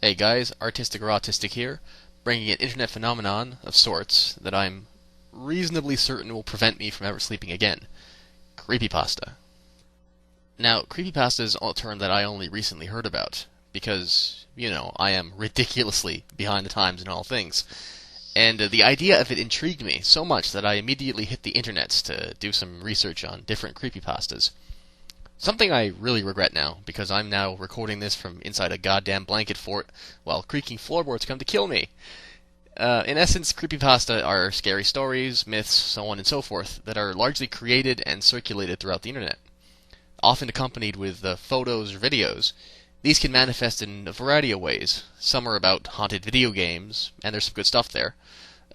Hey guys, Artistic or Autistic here, bringing an internet phenomenon of sorts that I'm reasonably certain will prevent me from ever sleeping again. Creepypasta. Now, creepypasta is a term that I only recently heard about, because, I am ridiculously behind the times in all things. And the idea of it intrigued me so much that I immediately hit the internets to do some research on different creepypastas. Something I really regret now, because I'm now recording this from inside a goddamn blanket fort while creaking floorboards come to kill me. In essence, creepypasta are scary stories, myths, so on and so forth, that are largely created and circulated throughout the internet. Often accompanied with photos or videos, these can manifest in a variety of ways. Some are about haunted video games, and there's some good stuff there.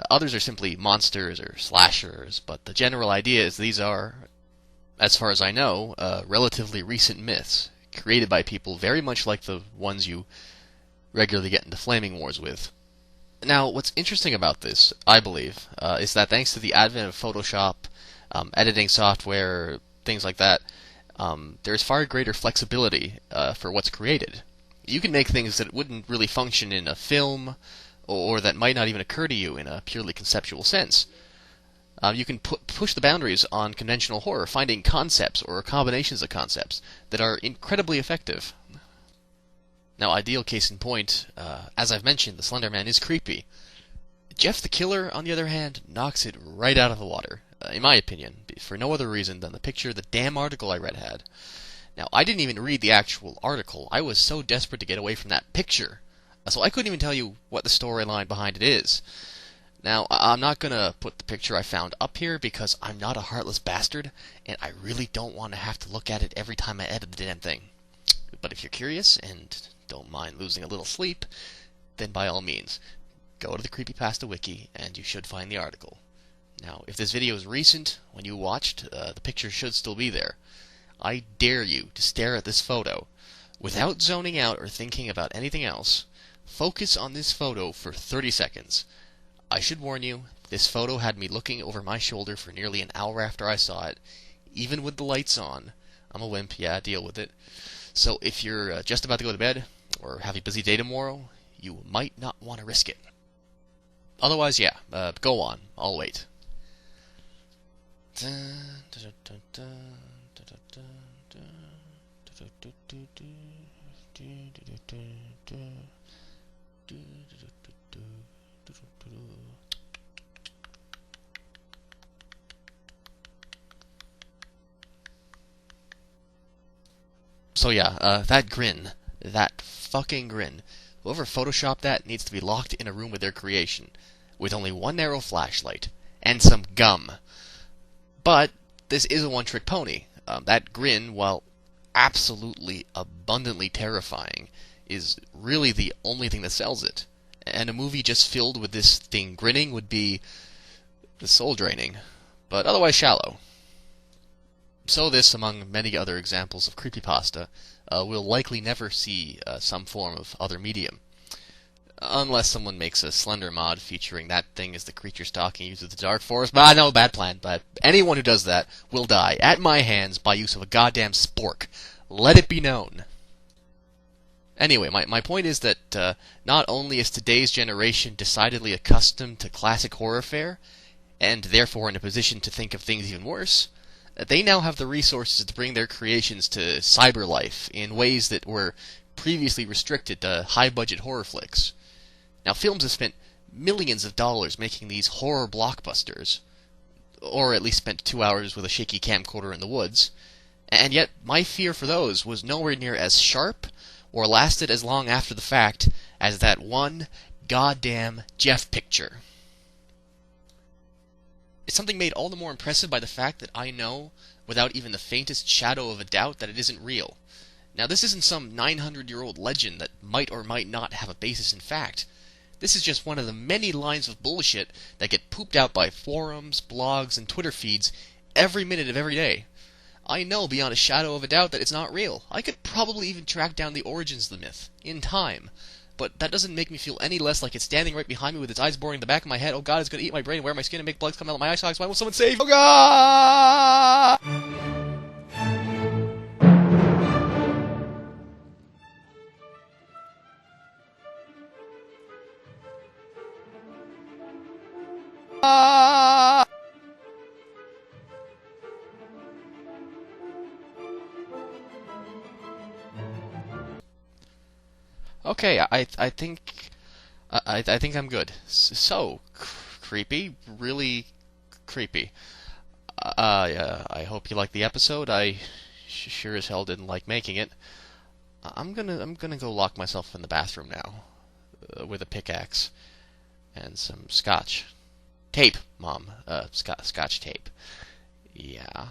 Others are simply monsters or slashers, but the general idea is these are, as far as I know, relatively recent myths, created by people very much like the ones you regularly get into flaming wars with. Now, what's interesting about this, I believe, is that thanks to the advent of Photoshop, editing software, things like that, there's far greater flexibility for what's created. You can make things that wouldn't really function in a film, or that might not even occur to you in a purely conceptual sense. You can push the boundaries on conventional horror, finding concepts or combinations of concepts that are incredibly effective. Now, ideal case in point, as I've mentioned, the Slender Man is creepy. Jeff the Killer, on the other hand, knocks it right out of the water, in my opinion, for no other reason than the picture the damn article I read had. Now, I didn't even read the actual article. I was so desperate to get away from that picture, so I couldn't even tell you what the storyline behind it is. Now, I'm not going to put the picture I found up here because I'm not a heartless bastard, and I really don't want to have to look at it every time I edit the damn thing. But if you're curious, and don't mind losing a little sleep, then by all means, go to the Creepypasta wiki, and you should find the article. Now, if this video is recent, when you watched, the picture should still be there. I dare you to stare at this photo. Without zoning out or thinking about anything else, focus on this photo for 30 seconds. I should warn you, this photo had me looking over my shoulder for nearly an hour after I saw it, even with the lights on. I'm a wimp, yeah, deal with it. So if you're just about to go to bed, or have a busy day tomorrow, you might not want to risk it. Otherwise, yeah, go on, I'll wait. So yeah, that grin. That fucking grin. Whoever photoshopped that needs to be locked in a room with their creation, with only one narrow flashlight, and some gum. But this is a one-trick pony. That grin, while absolutely abundantly terrifying, is really the only thing that sells it. And a movie just filled with this thing grinning would be soul-draining, but otherwise shallow. So this, among many other examples of creepypasta, will likely never see some form of other medium. Unless someone makes a Slender mod featuring that thing as the creature stalking you through the dark forest. No, bad plan. But anyone who does that will die at my hands by use of a goddamn spork. Let it be known. Anyway, my point is that not only is today's generation decidedly accustomed to classic horror fare, and therefore in a position to think of things even worse, they now have the resources to bring their creations to cyber life in ways that were previously restricted to high-budget horror flicks. Now, films have spent millions of dollars making these horror blockbusters, or at least spent 2 hours with a shaky camcorder in the woods, and yet my fear for those was nowhere near as sharp or lasted as long after the fact as that one goddamn Jeff picture. It's something made all the more impressive by the fact that I know, without even the faintest shadow of a doubt, that it isn't real. Now, this isn't some 900-year-old legend that might or might not have a basis in fact. This is just one of the many lines of bullshit that get pooped out by forums, blogs, and Twitter feeds every minute of every day. I know beyond a shadow of a doubt that it's not real. I could probably even track down the origins of the myth, in time. But that doesn't make me feel any less like it's standing right behind me with its eyes boring the back of my head. Oh god, it's gonna eat my brain and wear my skin and make plugs come out of my eye sockets. Why won't someone save? Oh god! Okay, I think I think I'm good. So creepy, really creepy. Yeah, I hope you liked the episode. I sure as hell didn't like making it. I'm gonna go lock myself in the bathroom now with a pickaxe and some scotch tape, Mom. Scotch tape. Yeah.